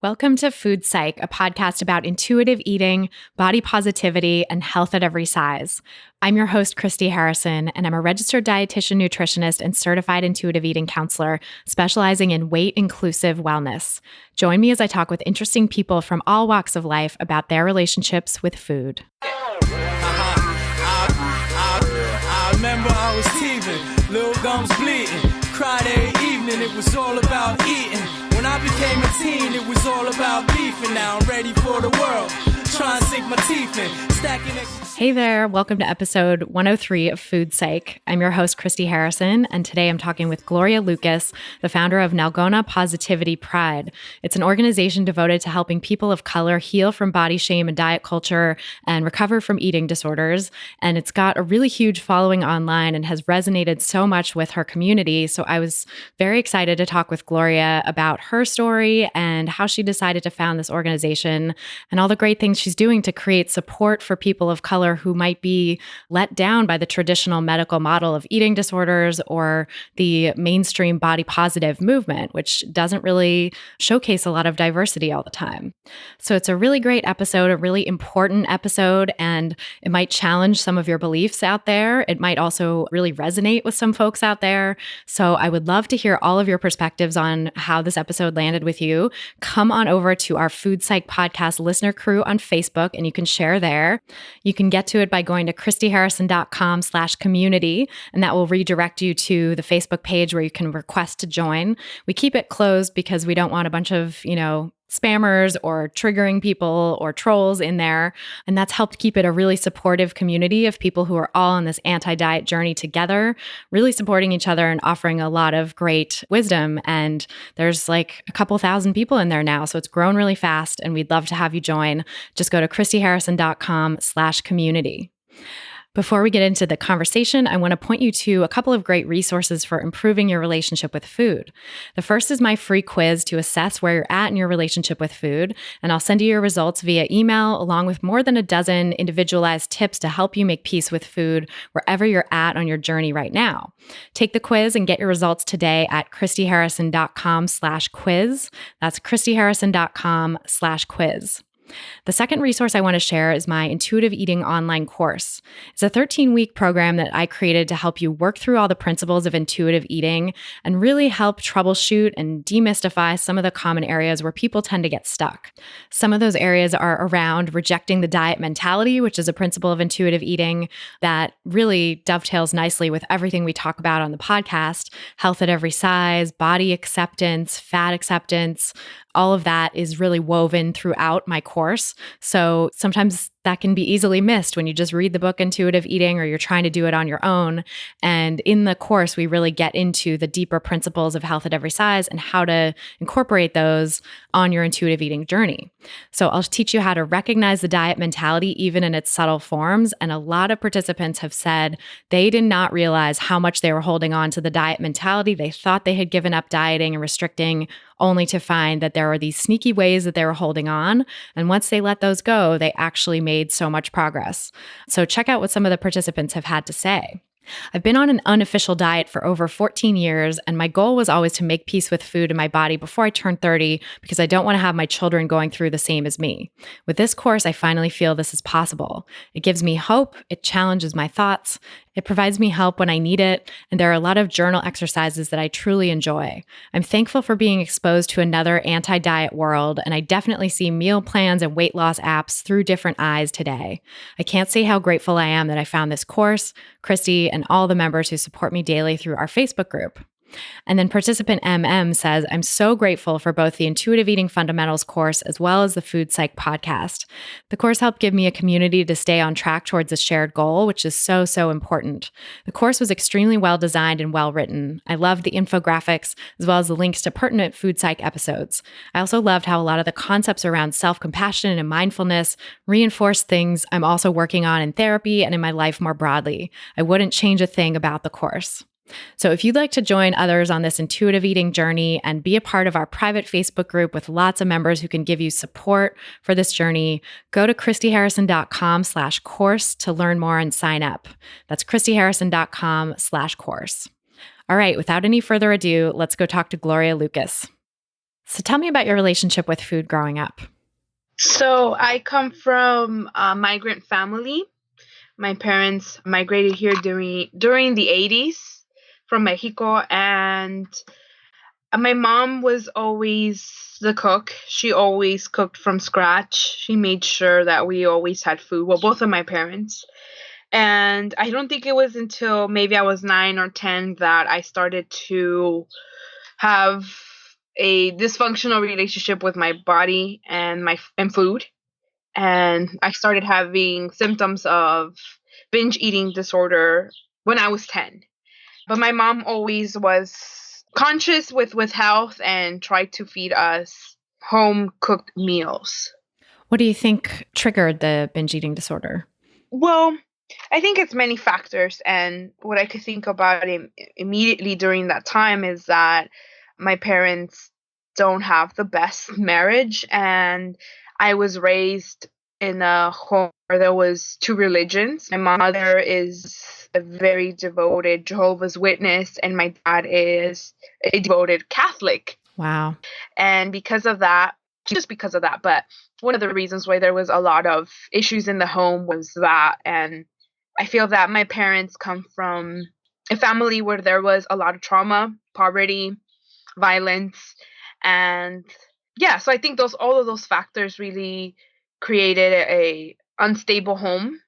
Welcome to Food Psych, a podcast about intuitive eating, body positivity, and health at every size. I'm your host, Christy Harrison, and I'm a registered dietitian, nutritionist, and certified intuitive eating counselor specializing in weight-inclusive wellness. Join me as I talk with interesting people from all walks of life about their relationships with food. I remember I was teething, little gums bleeding, cried every evening, it was all about eating. When I became a teen, it was all about beefing. Now I'm ready for the world, trying to sink my teeth in, stacking it. Hey there, welcome to episode 103 of Food Psych. I'm your host, Christy Harrison, and today I'm talking with Gloria Lucas, the founder of Nalgona Positivity Pride. It's an organization devoted to helping people of color heal from body shame and diet culture and recover from eating disorders. And it's got a really huge following online and has resonated so much with her community. So I was very excited to talk with Gloria about her story and how she decided to found this organization and all the great things she's doing to create support for people of color who might be let down by the traditional medical model of eating disorders or the mainstream body positive movement, which doesn't really showcase a lot of diversity all the time. So it's a really great episode, a really important episode, and it might challenge some of your beliefs out there. It might also really resonate with some folks out there. So I would love to hear all of your perspectives on how this episode landed with you. Come on over to our Food Psych podcast listener crew on Facebook, and you can share there. You can get to it by going to christyharrison.com/community, and that will redirect you to the Facebook page where you can request to join. We keep it closed because we don't want a bunch of, spammers or triggering people or trolls in there. And that's helped keep it a really supportive community of people who are all on this anti-diet journey together, really supporting each other and offering a lot of great wisdom. And there's like a couple thousand people in there now. So it's grown really fast and we'd love to have you join. Just go to christyharrison.com/community. Before we get into the conversation, I want to point you to a couple of great resources for improving your relationship with food. The first is my free quiz to assess where you're at in your relationship with food, and I'll send you your results via email along with more than a dozen individualized tips to help you make peace with food wherever you're at on your journey right now. Take the quiz and get your results today at christyharrison.com/quiz. That's christyharrison.com/quiz. The second resource I want to share is my intuitive eating online course. It's a 13-week program that I created to help you work through all the principles of intuitive eating and really help troubleshoot and demystify some of the common areas where people tend to get stuck. Some of those areas are around rejecting the diet mentality, which is a principle of intuitive eating that really dovetails nicely with everything we talk about on the podcast: health at every size, body acceptance, fat acceptance. All of that is really woven throughout my course. So sometimes that can be easily missed when you just read the book Intuitive Eating or you're trying to do it on your own. And in the course, we really get into the deeper principles of health at every size and how to incorporate those on your intuitive eating journey. So I'll teach you how to recognize the diet mentality even in its subtle forms. And a lot of participants have said they did not realize how much they were holding on to the diet mentality. They thought they had given up dieting and restricting, only to find that there were these sneaky ways that they were holding on. And once they let those go, they actually made so much progress. So check out what some of the participants have had to say. I've been on an unofficial diet for over 14 years, and my goal was always to make peace with food in my body before I turned 30 because I don't want to have my children going through the same as me. With this course, I finally feel this is possible. It gives me hope, it challenges my thoughts, it provides me help when I need it, and there are a lot of journal exercises that I truly enjoy. I'm thankful for being exposed to another anti-diet world, and I definitely see meal plans and weight loss apps through different eyes today. I can't say how grateful I am that I found this course, Christy, and all the members who support me daily through our Facebook group. And then participant MM says, I'm so grateful for both the Intuitive Eating Fundamentals course as well as the Food Psych podcast. The course helped give me a community to stay on track towards a shared goal, which is so, so important. The course was extremely well designed and well written. I loved the infographics as well as the links to pertinent Food Psych episodes. I also loved how a lot of the concepts around self-compassion and mindfulness reinforced things I'm also working on in therapy and in my life more broadly. I wouldn't change a thing about the course. So if you'd like to join others on this intuitive eating journey and be a part of our private Facebook group with lots of members who can give you support for this journey, go to christyharrison.com/course to learn more and sign up. That's christyharrison.com/course. All right, without any further ado, let's go talk to Gloria Lucas. So tell me about your relationship with food growing up. So I come from a migrant family. My parents migrated here during the 80s from Mexico, and my mom was always the cook. She always cooked from scratch. She made sure that we always had food. Well, both of my parents. And I don't think it was until maybe I was 9 or 10 that I started to have a dysfunctional relationship with my body and and food. And I started having symptoms of binge eating disorder when I was 10. But my mom always was conscious with health and tried to feed us home cooked meals. What do you think triggered the binge eating disorder? Well, I think it's many factors, and what I could think about immediately during that time is that my parents don't have the best marriage, and I was raised in a home where there was two religions. My mother is a very devoted Jehovah's Witness, and my dad is a devoted Catholic. Wow. And because of that, just because of that, but one of the reasons why there was a lot of issues in the home was that. And I feel that my parents come from a family where there was a lot of trauma, poverty, violence, and yeah, so I think those all of those factors really created a unstable home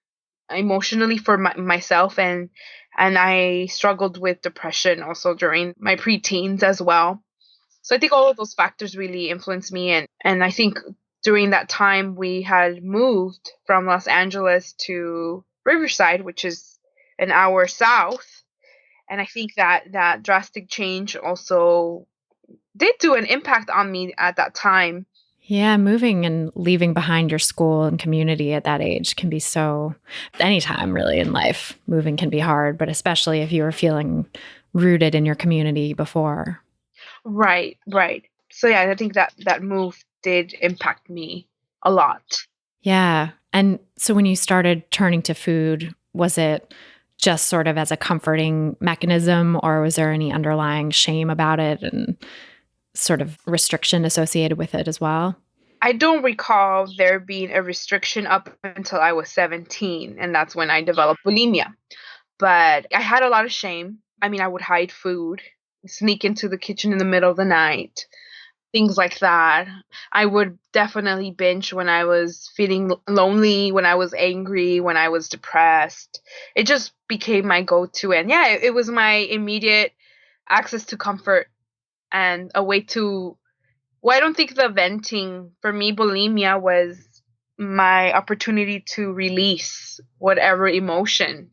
emotionally for myself, and I struggled with depression also during my preteens as well. So I think all of those factors really influenced me, and I think during that time we had moved from Los Angeles to Riverside, which is an hour south, and I think that that drastic change also did do an impact on me at that time. Yeah, moving and leaving behind your school and community at that age can be so, anytime really in life, moving can be hard, but especially if you were feeling rooted in your community before. Right, right. So yeah, I think that that move did impact me a lot. Yeah. And so when you started turning to food, was it just sort of as a comforting mechanism, or was there any underlying shame about it and sort of restriction associated with it as well? I don't recall there being a restriction up until I was 17, and that's when I developed bulimia. But I had a lot of shame. I mean, I would hide food, sneak into the kitchen in the middle of the night, things like that. I would definitely binge when I was feeling lonely, when I was angry, when I was depressed. It just became my go to. And yeah, it was my immediate access to comfort and a way to. Well, I don't think the venting for me, bulimia was my opportunity to release whatever emotion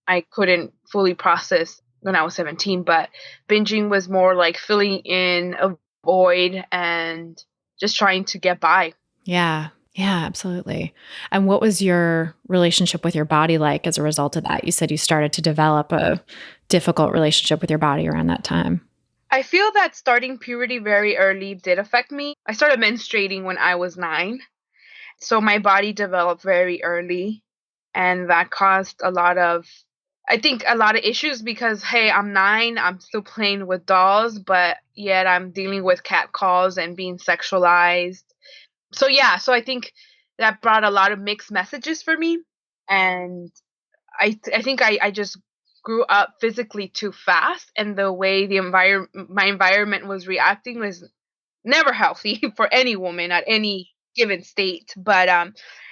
I couldn't fully process when I was 17, but binging was more like filling in a void and just trying to get by. Yeah. Yeah, absolutely. And what was your relationship with your body like as a result of that? You said you started to develop a difficult relationship with your body around that time. I feel that starting puberty very early did affect me. I started menstruating when I was 9. So my body developed very early, and that caused a lot of, I think, a lot of issues because, hey, I'm 9, I'm still playing with dolls, but yet I'm dealing with catcalls and being sexualized. So yeah, so I think that brought a lot of mixed messages for me, and I think I just grew up physically too fast, and the way my environment was reacting was never healthy for any woman at any given state. But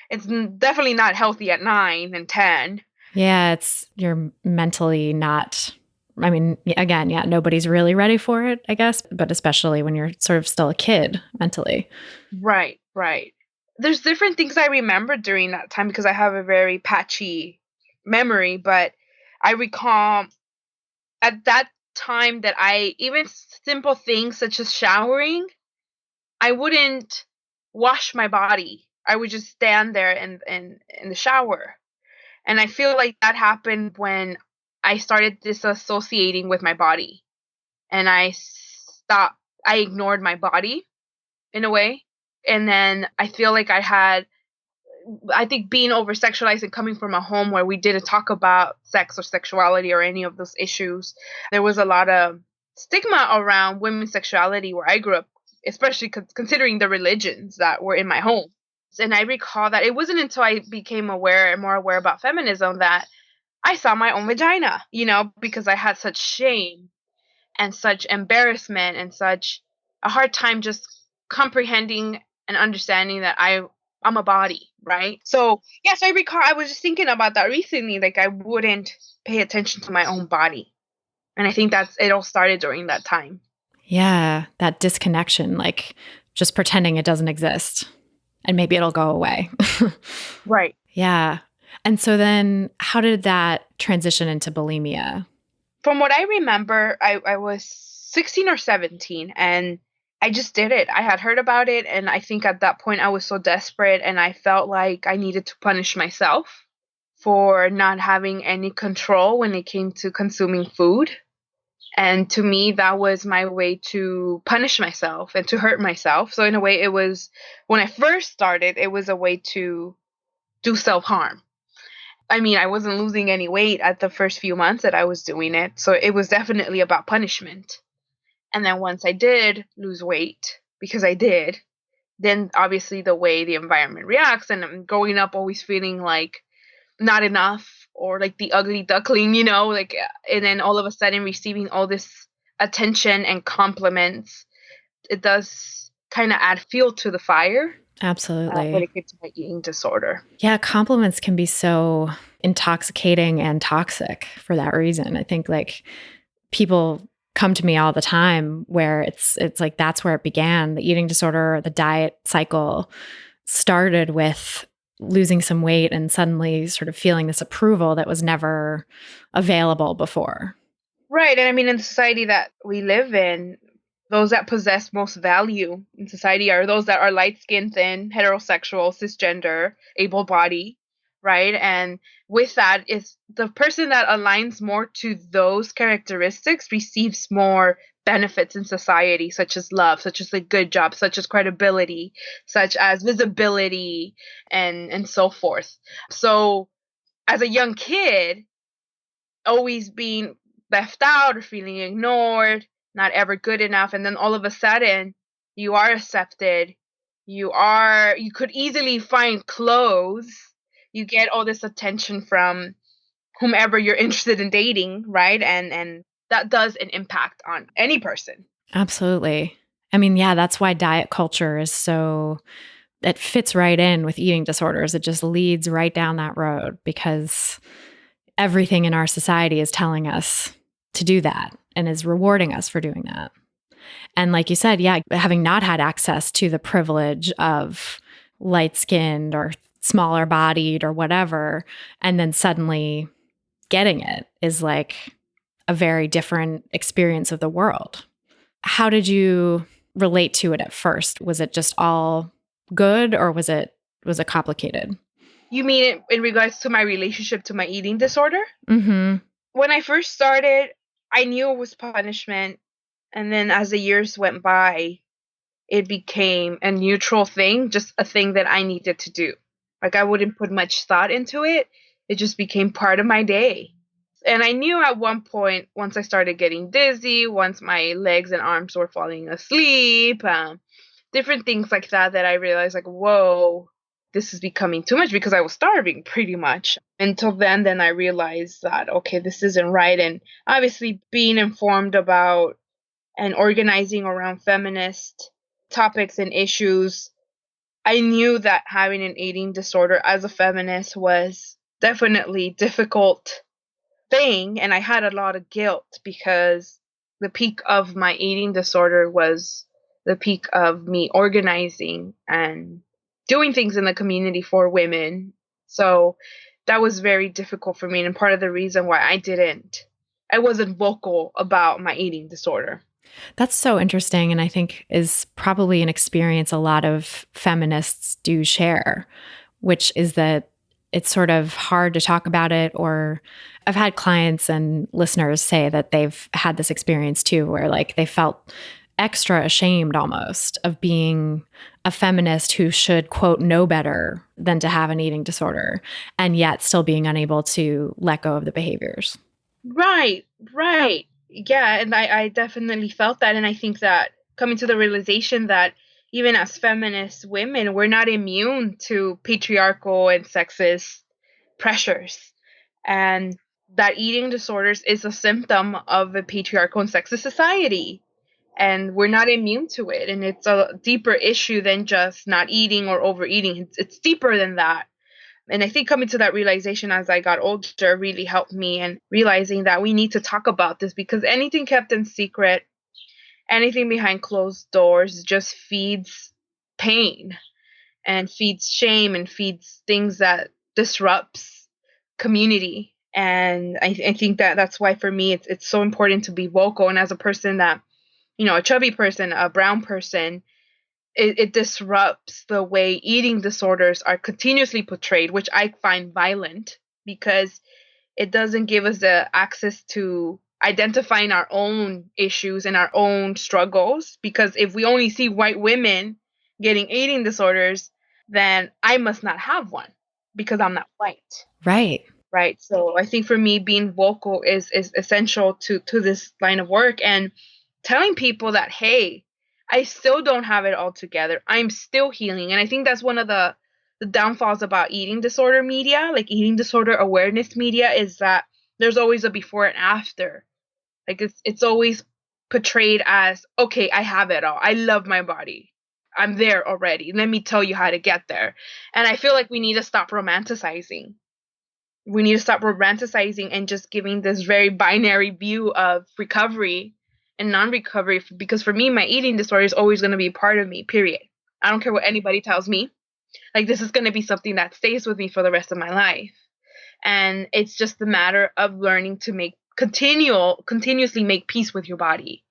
it's definitely not healthy at 9 and 10. Yeah, you're mentally not, I mean, again, yeah, nobody's really ready for it, I guess, but especially when you're sort of still a kid mentally. Right, right. There's different things I remember during that time because I have a very patchy memory, but I recall at that time that I even simple things such as showering, I wouldn't wash my body. I would just stand there in the shower. And I feel like that happened when I started disassociating with my body. And I ignored my body in a way. And then I feel like I think being over sexualized and coming from a home where we didn't talk about sex or sexuality or any of those issues, there was a lot of stigma around women's sexuality where I grew up especially considering the religions that were in my home. And I recall that it wasn't until I became more aware about feminism that I saw my own vagina, because I had such shame and such embarrassment and such a hard time just comprehending and understanding that I'm a body, right? So yes, I recall I was just thinking about that recently. Like I wouldn't pay attention to my own body, and I think it all started during that time. Yeah, that disconnection, like just pretending it doesn't exist and maybe it'll go away. Right. Yeah. And so then how did that transition into bulimia? From what I remember, I was 16 or 17 and I just did it. I had heard about it. And I think at that point I was so desperate and I felt like I needed to punish myself for not having any control when it came to consuming food. And to me, that was my way to punish myself and to hurt myself. So in a way, when I first started, it was a way to do self-harm. I mean, I wasn't losing any weight at the first few months that I was doing it. So it was definitely about punishment. And then once I did lose weight, because I did, then obviously the way the environment reacts, and I'm growing up always feeling like not enough or like the ugly duckling, and then all of a sudden receiving all this attention and compliments, it does kind of add fuel to the fire. Absolutely. When it comes to my eating disorder. Yeah, compliments can be so intoxicating and toxic for that reason. I think like people come to me all the time where it's like that's where it began. The eating disorder, the diet cycle started with losing some weight and suddenly sort of feeling this approval that was never available before. Right. And I mean, in the society that we live in, those that possess most value in society are those that are light skinned, thin, heterosexual, cisgender, able bodied, right? And with that is the person that aligns more to those characteristics receives more benefits in society, such as love, such as a good job, such as credibility, such as visibility, and so forth. So as a young kid, always being left out or feeling ignored, not ever good enough, and then all of a sudden you are accepted. You could easily find clothes. You get all this attention from whomever you're interested in dating, right? And that does an impact on any person. Absolutely. I mean, yeah, that's why diet culture is it fits right in with eating disorders. It just leads right down that road because everything in our society is telling us to do that and is rewarding us for doing that. And like you said, yeah, having not had access to the privilege of light-skinned or smaller bodied or whatever, and then suddenly getting it is like a very different experience of the world. How did you relate to it at first? Was it just all good or was it complicated? You mean in regards to my relationship to my eating disorder? Mm-hmm. When I first started, I knew it was punishment. And then as the years went by, it became a neutral thing, just a thing that I needed to do. Like I wouldn't put much thought into it. It just became part of my day. And I knew at one point, once I started getting dizzy, once my legs and arms were falling asleep, different things like that, that I realized like, whoa, this is becoming too much because I was starving pretty much. Until then I realized that, okay, this isn't right. And obviously being informed about and organizing around feminist topics and issues, I knew that having an eating disorder as a feminist was definitely difficult thing. And I had a lot of guilt because the peak of my eating disorder was the peak of me organizing and doing things in the community for women. So that was very difficult for me. And part of the reason why I wasn't vocal about my eating disorder. That's so interesting. And I think is probably an experience a lot of feminists do share, which is that it's sort of hard to talk about it. Or I've had clients and listeners say that they've had this experience too, where like they felt extra ashamed almost of being a feminist who should, quote, know better than to have an eating disorder, and yet still being unable to let go of the behaviors. Right. Yeah. And I definitely felt that. And I think that coming to the realization that even as feminist women, we're not immune to patriarchal and sexist pressures. And that eating disorders is a symptom of a patriarchal and sexist society. And we're not immune to it. And it's a deeper issue than just not eating or overeating. It's deeper than that. And I think coming to that realization as I got older really helped me, and realizing that we need to talk about this, because anything kept in secret, anything behind closed doors just feeds pain and feeds shame and feeds things that disrupts community. And I think that that's why for me it's so important to be vocal. And as a person that, a chubby person, a brown person, it disrupts the way eating disorders are continuously portrayed, which I find violent, because it doesn't give us the access to identifying our own issues and our own struggles. Because if we only see white women getting eating disorders, then I must not have one because I'm not white. Right. Right. So I think for me, being vocal is essential to this line of work, and telling people that, hey, I still don't have it all together. I'm still healing. And I think that's one of the downfalls about eating disorder media, like eating disorder awareness media, is that there's always a before and after. Like it's always portrayed as, okay, I have it all. I love my body. I'm there already. Let me tell you how to get there. And I feel like we need to stop romanticizing. We need to stop romanticizing and just giving this very binary view of recovery and non-recovery, because for me, my eating disorder is always going to be part of me, period. I don't care what anybody tells me. Like, this is going to be something that stays with me for the rest of my life. And it's just a matter of learning to continuously make peace with your body.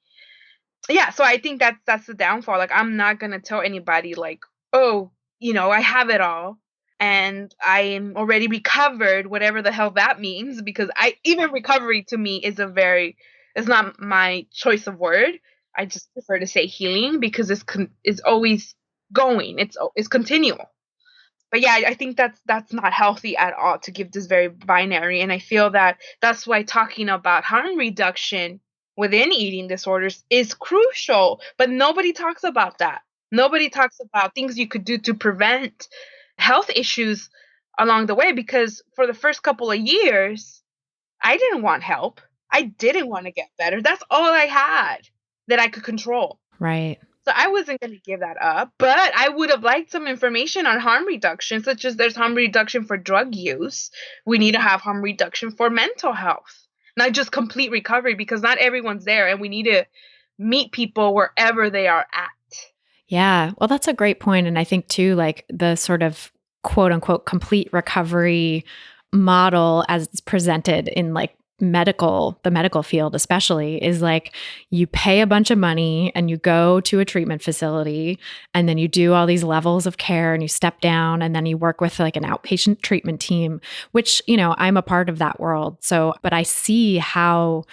Yeah, so I think that's the downfall. Like, I'm not going to tell anybody like, oh, I have it all and I am already recovered, whatever the hell that means, because even recovery to me is it's not my choice of word. I just prefer to say healing, because it's always going. It's continual. But yeah, I think that's not healthy at all to give this very binary. And I feel that that's why talking about harm reduction within eating disorders is crucial. But nobody talks about that. Nobody talks about things you could do to prevent health issues along the way, because for the first couple of years, I didn't want help. I didn't want to get better. That's all I had that I could control. Right. So I wasn't going to give that up, but I would have liked some information on harm reduction, such as there's harm reduction for drug use. We need to have harm reduction for mental health, not just complete recovery, because not everyone's there, and we need to meet people wherever they are at. Yeah. Well, that's a great point. And I think too, like the sort of quote unquote complete recovery model as it's presented in like the medical field especially, is like you pay a bunch of money and you go to a treatment facility, and then you do all these levels of care and you step down, and then you work with like an outpatient treatment team, which, I'm a part of that world. So, but I see how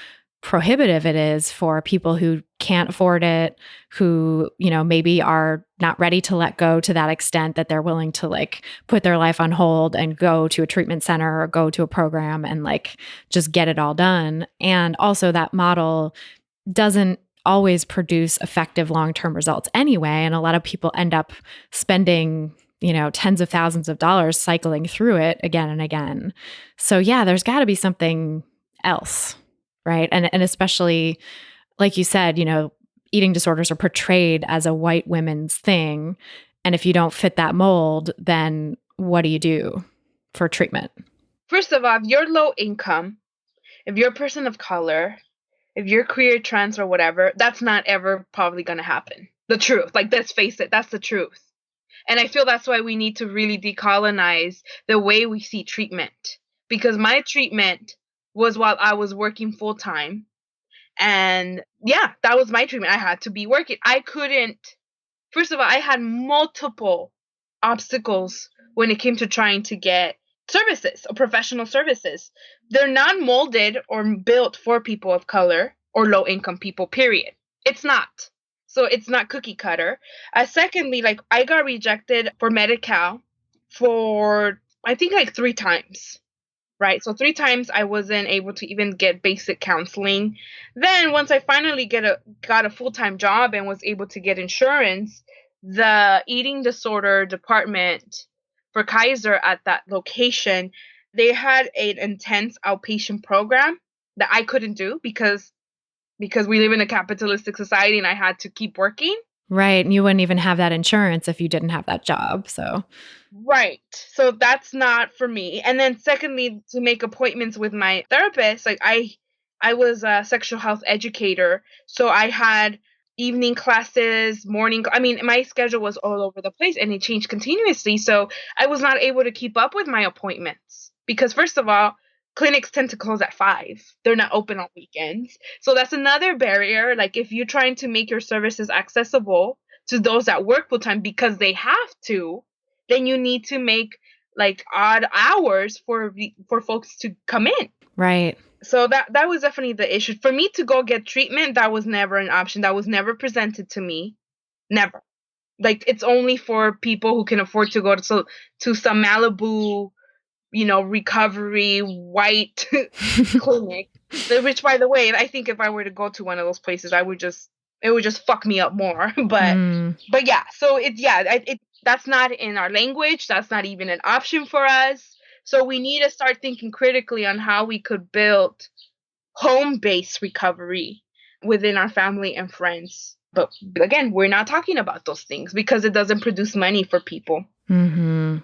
prohibitive it is for people who can't afford it, who, maybe are not ready to let go to that extent that they're willing to like put their life on hold and go to a treatment center or go to a program and like just get it all done. And also that model doesn't always produce effective long-term results anyway. And a lot of people end up spending tens of thousands of dollars cycling through it again and again. So yeah, there's got to be something else. Right. And especially, like you said, eating disorders are portrayed as a white women's thing. And if you don't fit that mold, then what do you do for treatment? First of all, if you're low income, if you're a person of color, if you're queer, trans, or whatever, that's not ever probably going to happen. The truth. Like, let's face it, that's the truth. And I feel that's why we need to really decolonize the way we see treatment. Because my treatment was while I was working full time. And yeah, that was my treatment. I had to be working. First of all, I had multiple obstacles when it came to trying to get services or professional services. They're not molded or built for people of color or low income people, period. It's not. So it's not cookie cutter. Secondly, like I got rejected for Medi-Cal for, I think, like 3 times. right? So 3 times I wasn't able to even get basic counseling. Then once I finally got a full-time job and was able to get insurance, the eating disorder department for Kaiser at that location, they had an intense outpatient program that I couldn't do because we live in a capitalistic society and I had to keep working. Right. And you wouldn't even have that insurance if you didn't have that job. So, Right. So that's not for me. And then secondly, to make appointments with my therapist, like I was a sexual health educator, so I had evening classes, morning, I mean, my schedule was all over the place and it changed continuously, so I was not able to keep up with my appointments because first of all, clinics tend to close at 5. They're not open on weekends. So that's another barrier. Like if you're trying to make your services accessible to those that work full time because they have to, then you need to make like odd hours for folks to come in. right. So that was definitely the issue. For me to go get treatment, that was never an option. That was never presented to me. Never. Like it's only for people who can afford to go to some Malibu, recovery white clinic. Which by the way, I think if I were to go to one of those places, it would just fuck me up more. But Mm, but yeah, so that's not in our language. That's not even an option for us. So we need to start thinking critically on how we could build home-based recovery within our family and friends. But again, we're not talking about those things because it doesn't produce money for people. hmm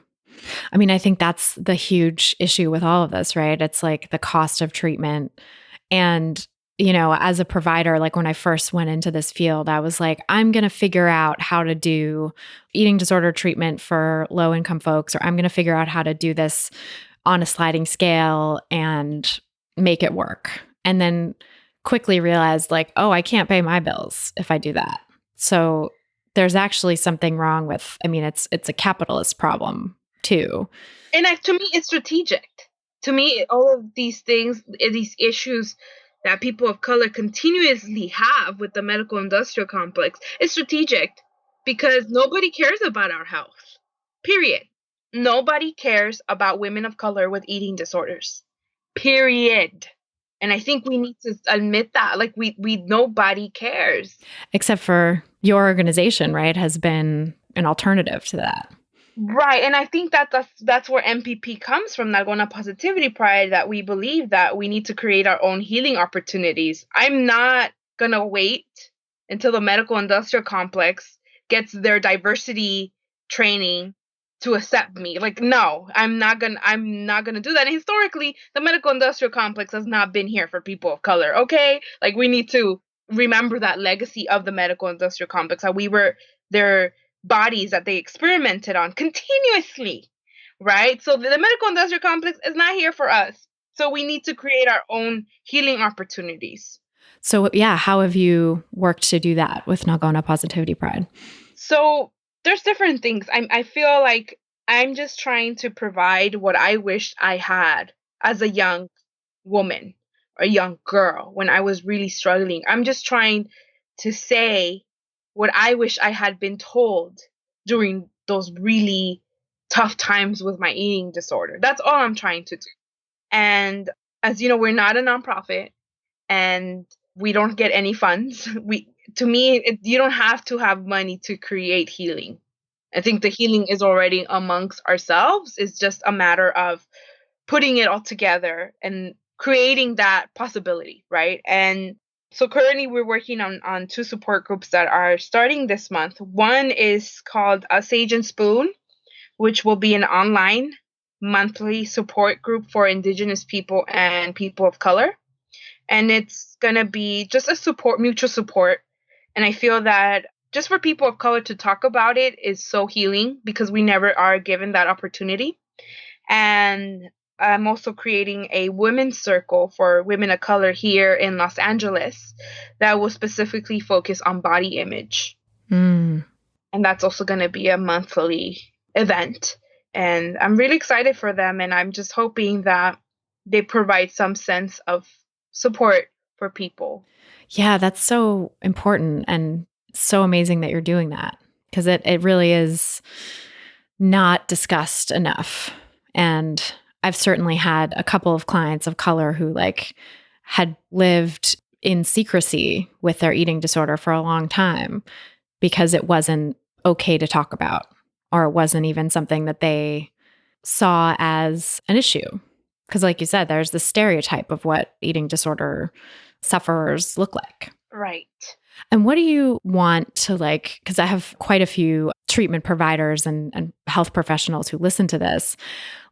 I mean, I think that's the huge issue with all of this, right? It's like the cost of treatment. And, as a provider, like when I first went into this field, I was like, I'm going to figure out how to do eating disorder treatment for low income folks, or I'm going to figure out how to do this on a sliding scale and make it work. And then quickly realized, like, oh, I can't pay my bills if I do that. So there's actually something wrong with, I mean, it's a capitalist problem too. And to me, it's strategic. To me, all of these things, these issues that people of color continuously have with the medical industrial complex, is strategic because nobody cares about our health. Period. Nobody cares about women of color with eating disorders. Period. And I think we need to admit that. Like we nobody cares. Except for your organization, right, has been an alternative to that. Right, and I think that's where MPP comes from, Nalgona Positivity Pride, that we believe that we need to create our own healing opportunities. I'm not gonna wait until the medical industrial complex gets their diversity training to accept me. Like, no, I'm not gonna do that. And historically, the medical industrial complex has not been here for people of color. Okay, like we need to remember that legacy of the medical industrial complex. How we were their bodies that they experimented on continuously, right? So the medical industrial complex is not here for us. So we need to create our own healing opportunities. So, yeah, how have you worked to do that with Nalgona Positivity Pride? So there's different things. I feel like I'm just trying to provide what I wished I had as a young woman or a young girl when I was really struggling. I'm just trying to say what I wish I had been told during those really tough times with my eating disorder. That's all I'm trying to do. And as you know, we're not a nonprofit and we don't get any funds. To me, you don't have to have money to create healing. I think the healing is already amongst ourselves. It's just a matter of putting it all together and creating that possibility, right? And so currently we're working on 2 support groups that are starting this month. One is called Sage and Spoon, which will be an online monthly support group for Indigenous people and people of color. And it's going to be just a support, mutual support. And I feel that just for people of color to talk about it is so healing because we never are given that opportunity. And I'm also creating a women's circle for women of color here in Los Angeles that will specifically focus on body image. Mm. And that's also going to be a monthly event. And I'm really excited for them. And I'm just hoping that they provide some sense of support for people. Yeah, that's so important and so amazing that you're doing that because it really is not discussed enough. And I've certainly had a couple of clients of color who like had lived in secrecy with their eating disorder for a long time because it wasn't okay to talk about, or it wasn't even something that they saw as an issue. Because, like you said, there's the stereotype of what eating disorder sufferers look like. Right. And what do you want to like? Because I have quite a few treatment providers and health professionals who listen to this.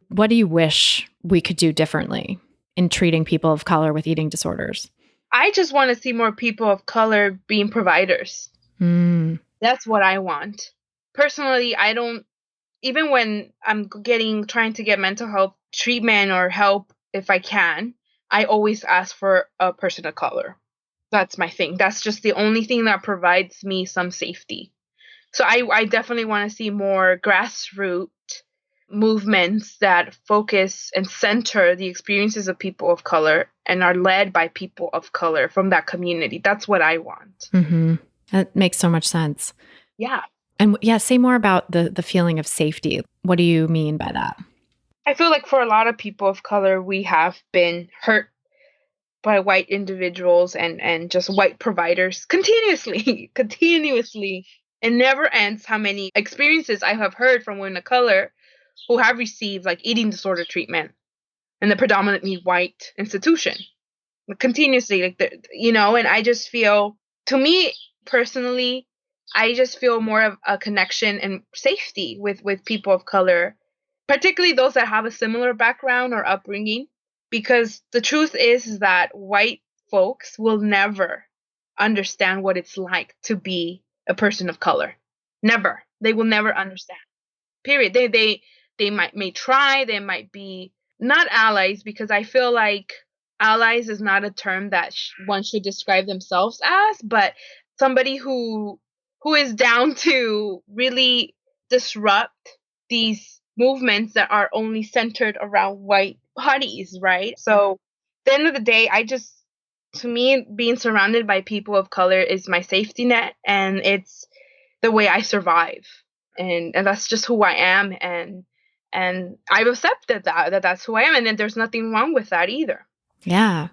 What do you wish we could do differently in treating people of color with eating disorders? I just want to see more people of color being providers. Mm. That's what I want. Personally, I don't, even when I'm trying to get mental health treatment or help if I can, I always ask for a person of color. That's my thing. That's just the only thing that provides me some safety. So I definitely want to see more grassroots movements that focus and center the experiences of people of color and are led by people of color from that community. That's what I want. Mm-hmm. That makes so much sense. Yeah. And yeah, say more about the feeling of safety. What do you mean by that? I feel like for a lot of people of color, we have been hurt by white individuals and just white providers continuously. It never ends how many experiences I have heard from women of color who have received like eating disorder treatment in the predominantly white institution. Continuously, and I just feel, to me personally, I just feel more of a connection and safety with people of color, particularly those that have a similar background or upbringing, because the truth is that white folks will never understand what it's like to be a person of color. Never. They will never understand. Period. They may try, they might be not allies, because I feel like allies is not a term that one should describe themselves as, but somebody who is down to really disrupt these movements that are only centered around white bodies, right? So at the end of the day, to me, being surrounded by people of color is my safety net, and it's the way I survive. And that's just who I am, and I've accepted that's who I am, and then there's nothing wrong with that either. Yeah.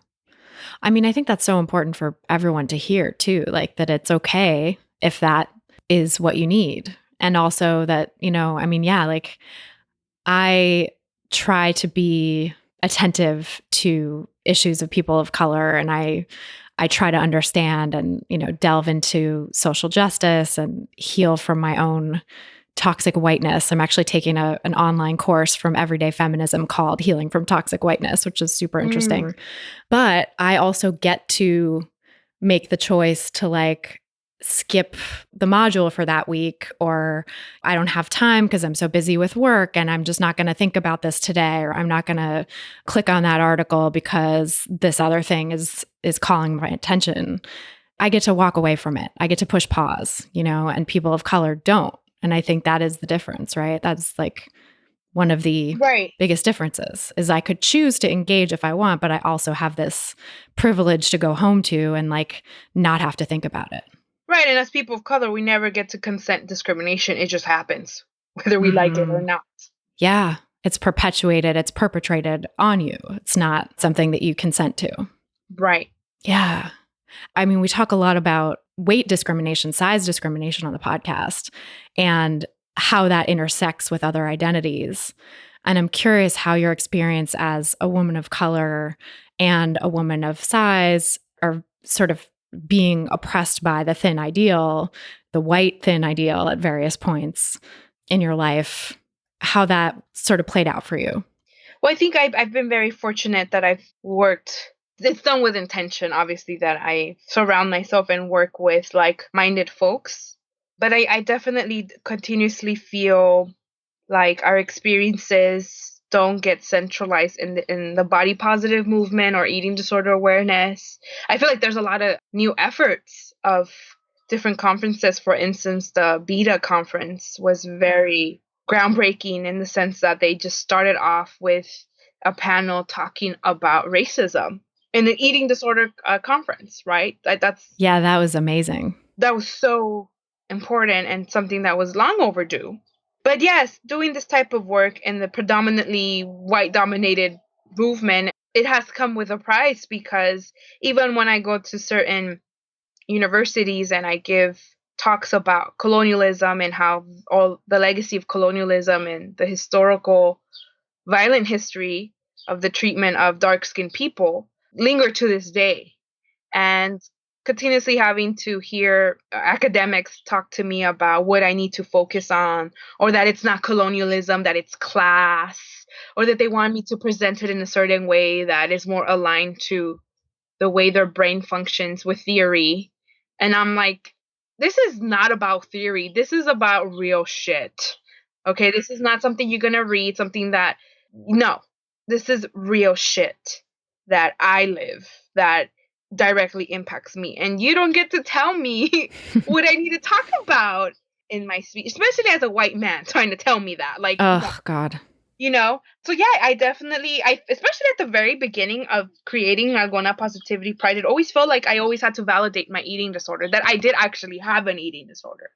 I mean, I think that's so important for everyone to hear too, like that it's okay if that is what you need. And also that, I mean, yeah, like I try to be attentive to issues of people of color, and I try to understand and, delve into social justice and heal from my own toxic whiteness. I'm actually taking an online course from Everyday Feminism called Healing from Toxic Whiteness, which is super interesting. But I also get to make the choice to like skip the module for that week, or I don't have time because I'm so busy with work and I'm just not going to think about this today, or I'm not going to click on that article because this other thing is calling my attention. I get to walk away from it. I get to push pause, and people of color don't. And I think that is the difference, right? That's like one of the biggest differences is I could choose to engage if I want, but I also have this privilege to go home to and like not have to think about it. Right. And as people of color, we never get to consent discrimination. It just happens, whether we like it or not. Yeah. It's perpetuated. It's perpetrated on you. It's not something that you consent to. Right. Yeah. I mean, we talk a lot about weight discrimination, size discrimination on the podcast, and how that intersects with other identities. And I'm curious how your experience as a woman of color and a woman of size are sort of being oppressed by the thin ideal, the white thin ideal at various points in your life, how that sort of played out for you. Well, I think I've been very fortunate that I've worked. It's done with intention, obviously, that I surround myself and work with like-minded folks. But I definitely continuously feel like our experiences don't get centralized in the body positive movement or eating disorder awareness. I feel like there's a lot of new efforts of different conferences. For instance, the BETA conference was very groundbreaking in the sense that they just started off with a panel talking about racism in the eating disorder conference, right? That was amazing. That was so important and something that was long overdue. But yes, doing this type of work in the predominantly white dominated movement, it has come with a price, because even when I go to certain universities and I give talks about colonialism and how all the legacy of colonialism and the historical violent history of the treatment of dark skinned people linger to this day. And continuously having to hear academics talk to me about what I need to focus on, or that it's not colonialism, that it's class, or that they want me to present it in a certain way that is more aligned to the way their brain functions with theory. And I'm like, this is not about theory. This is about real shit. Okay, this is not something you're going to read, something that, no, this is real shit that I live, that directly impacts me. And you don't get to tell me what I need to talk about in my speech, especially as a white man trying to tell me that. Like, no. Oh, God. So yeah, I definitely, especially at the very beginning of creating Agona Positivity Pride, it always felt like I always had to validate my eating disorder, that I did actually have an eating disorder,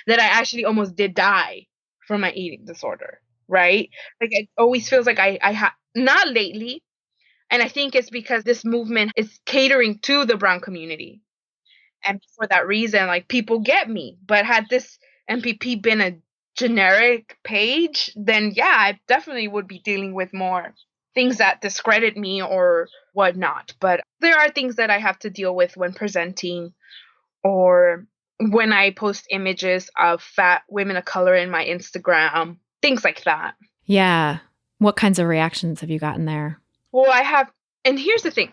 that I actually almost did die from my eating disorder, right? Like, it always feels like I have, not lately, and I think it's because this movement is catering to the brown community. And for that reason, like, people get me. But had this MPP been a generic page, then yeah, I definitely would be dealing with more things that discredit me or whatnot. But there are things that I have to deal with when presenting, or when I post images of fat women of color in my Instagram, things like that. Yeah. What kinds of reactions have you gotten there? Well, I have, and here's the thing.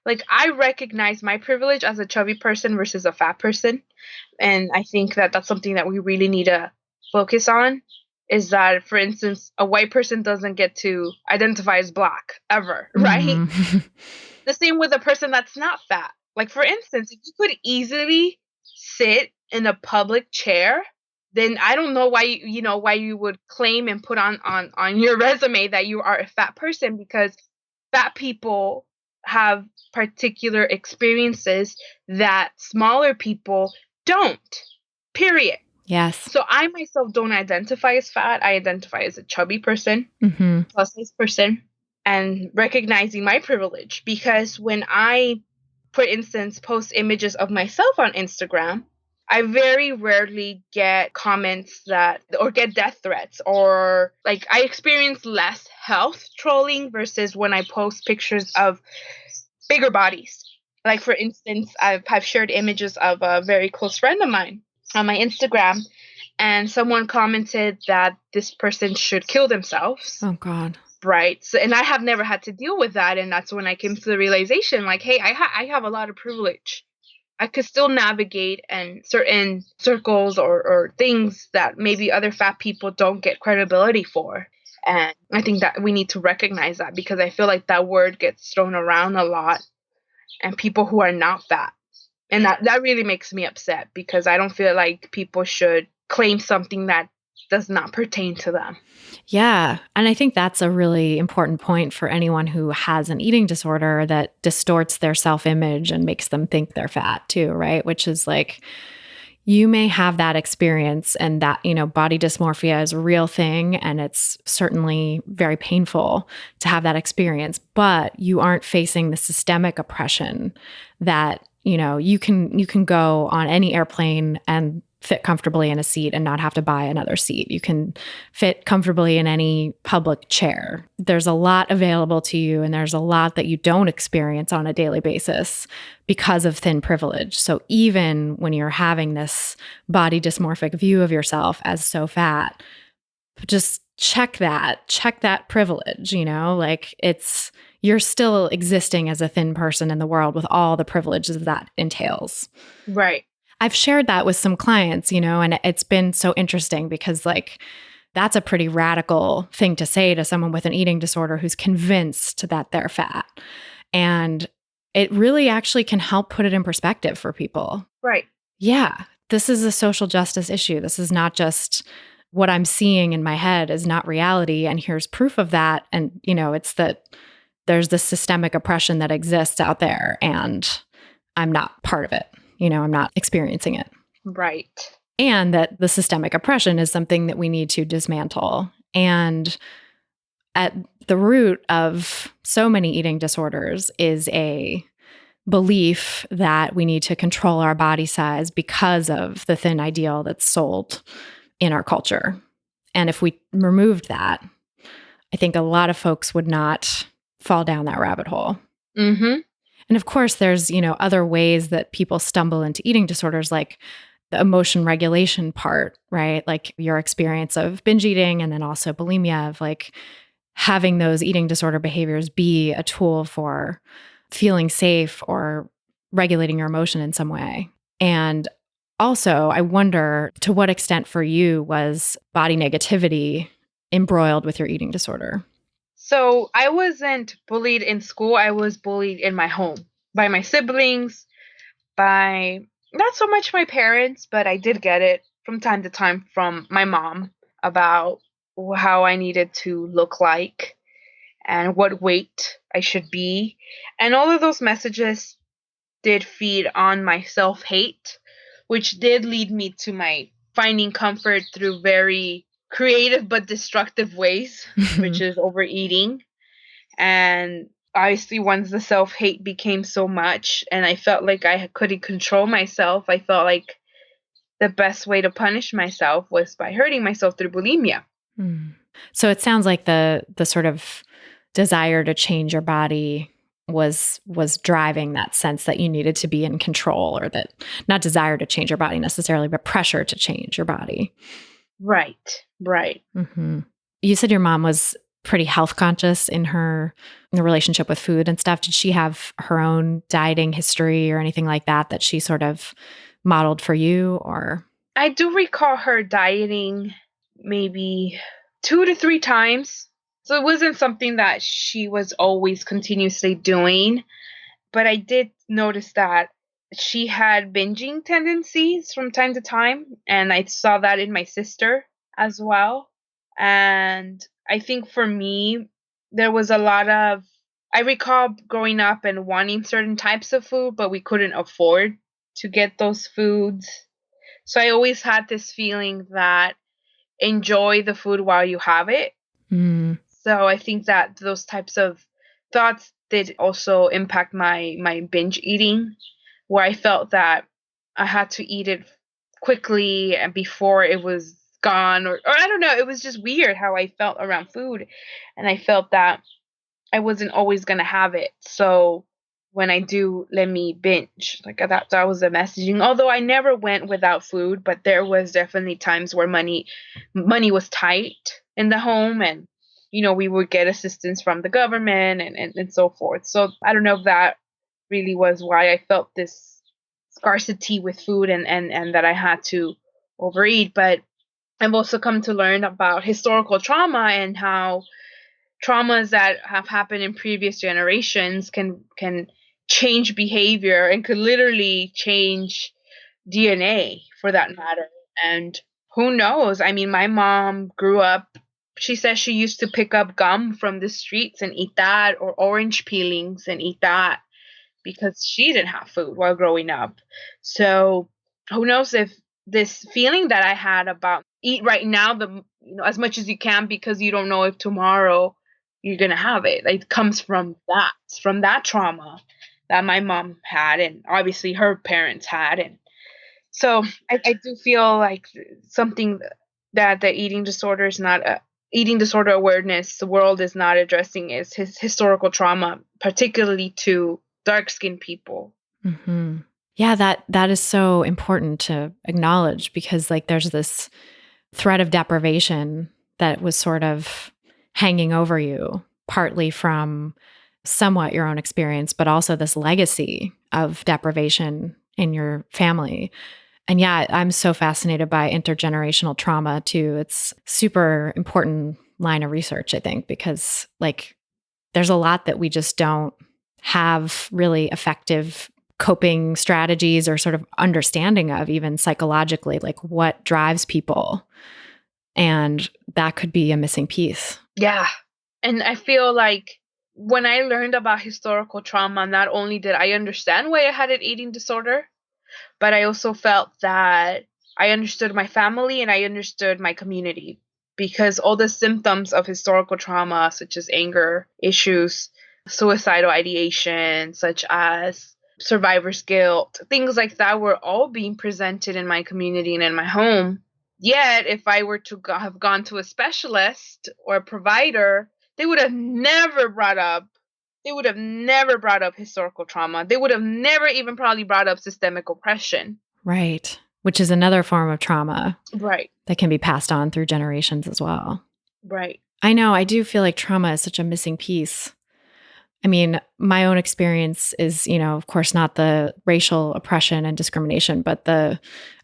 Like, I recognize my privilege as a chubby person versus a fat person. And I think that that's something that we really need to focus on, is that, for instance, a white person doesn't get to identify as black ever, right? Mhm. The same with a person that's not fat. Like, for instance, if you could easily sit in a public chair, then I don't know why why you would claim and put on your resume that you are a fat person, because fat people have particular experiences that smaller people don't. Period. Yes. So I myself don't identify as fat. I identify as a chubby person, Mm-hmm. plus size person, and recognizing my privilege, because when I, for instance, post images of myself on Instagram, I very rarely get comments that, or get death threats, or like, I experience less health trolling versus when I post pictures of bigger bodies. Like, for instance, I've shared images of a very close friend of mine on my Instagram, and someone commented that this person should kill themselves. Oh, God. Right. So, and I have never had to deal with that. And that's when I came to the realization, like, hey, I have a lot of privilege. I could still navigate in certain circles, or things that maybe other fat people don't get credibility for. And I think that we need to recognize that, because I feel like that word gets thrown around a lot, and people who are not fat. And that really makes me upset, because I don't feel like people should claim something that does not pertain to them. Yeah. And I think that's a really important point for anyone who has an eating disorder that distorts their self-image and makes them think they're fat too, right? Which is like, you may have that experience, and that, body dysmorphia is a real thing. And it's certainly very painful to have that experience, but you aren't facing the systemic oppression that, you can go on any airplane and fit comfortably in a seat and not have to buy another seat. You can fit comfortably in any public chair. There's a lot available to you, and there's a lot that you don't experience on a daily basis because of thin privilege. So even when you're having this body dysmorphic view of yourself as so fat, just check that privilege, like you're still existing as a thin person in the world with all the privileges that entails. Right. I've shared that with some clients, and it's been so interesting, because like, that's a pretty radical thing to say to someone with an eating disorder who's convinced that they're fat. And it really actually can help put it in perspective for people. Right. Yeah, this is a social justice issue. This is not just what I'm seeing in my head is not reality. And here's proof of that. And, it's that there's this systemic oppression that exists out there, and I'm not part of it. I'm not experiencing it. Right. and that the systemic oppression is something that we need to dismantle. And at the root of so many eating disorders is a belief that we need to control our body size because of the thin ideal that's sold in our culture. And if we removed that, I think a lot of folks would not fall down that rabbit hole. Mm-hmm. And of course, there's, other ways that people stumble into eating disorders, like the emotion regulation part, right? Like your experience of binge eating and then also bulimia, of like having those eating disorder behaviors be a tool for feeling safe or regulating your emotion in some way. And also, I wonder to what extent for you was body negativity embroiled with your eating disorder? So I wasn't bullied in school. I was bullied in my home by my siblings, by not so much my parents, but I did get it from time to time from my mom about how I needed to look like and what weight I should be. And all of those messages did feed on my self hate, which did lead me to my finding comfort through very creative but destructive ways, which is overeating. And obviously, once the self hate became so much and I felt like I couldn't control myself, I felt like the best way to punish myself was by hurting myself through bulimia. Mm. So it sounds like the sort of desire to change your body was driving that sense that you needed to be in control, or that not desire to change your body necessarily, but pressure to change your body. Right, right. Mm-hmm. You said your mom was pretty health conscious in the relationship with food and stuff. Did she have her own dieting history or anything like that that she sort of modeled for you, or? I do recall her dieting maybe 2 to 3 times. So it wasn't something that she was always continuously doing. But I did notice that she had binging tendencies from time to time. And I saw that in my sister as well. And I think for me, there was a lot of, I recall growing up and wanting certain types of food, but we couldn't afford to get those foods. So I always had this feeling that enjoy the food while you have it. Mm. So I think that those types of thoughts did also impact my binge eating, where I felt that I had to eat it quickly and before it was gone, or I don't know, it was just weird how I felt around food, and I felt that I wasn't always gonna have it. So when I do, let me binge. Like that was the messaging. Although I never went without food, but there was definitely times where money was tight in the home, and we would get assistance from the government and so forth. So I don't know if that really was why I felt this scarcity with food, and that I had to overeat. But I've also come to learn about historical trauma and how traumas that have happened in previous generations can change behavior and could literally change DNA for that matter. And who knows? I mean, my mom grew up, she says she used to pick up gum from the streets and eat that, or orange peelings and eat that, because she didn't have food while growing up. So who knows if this feeling that I had about eat right now, as much as you can, because you don't know if tomorrow you're gonna have it. It comes from that trauma that my mom had, and obviously her parents had. And so I do feel like something that the eating disorder awareness, the world is not addressing, is historical trauma, particularly to dark skinned people. Mm-hmm. Yeah, that is so important to acknowledge, because like there's this threat of deprivation that was sort of hanging over you, partly from somewhat your own experience, but also this legacy of deprivation in your family. And yeah, I'm so fascinated by intergenerational trauma too. It's super important line of research, I think, because like there's a lot that we just don't have really effective coping strategies or sort of understanding of, even psychologically, like what drives people. And that could be a missing piece. Yeah. And I feel like when I learned about historical trauma, not only did I understand why I had an eating disorder, but I also felt that I understood my family and I understood my community, because all the symptoms of historical trauma, such as anger issues, suicidal ideation, such as survivor's guilt, things like that, were all being presented in my community and in my home. Yet, if I were to have gone to a specialist or a provider, they would have never brought up historical trauma. They would have never even probably brought up systemic oppression. Right. Which is another form of trauma Right. that can be passed on through generations as well. Right. I know. I do feel like trauma is such a missing piece. I mean, my own experience is, of course, not the racial oppression and discrimination, but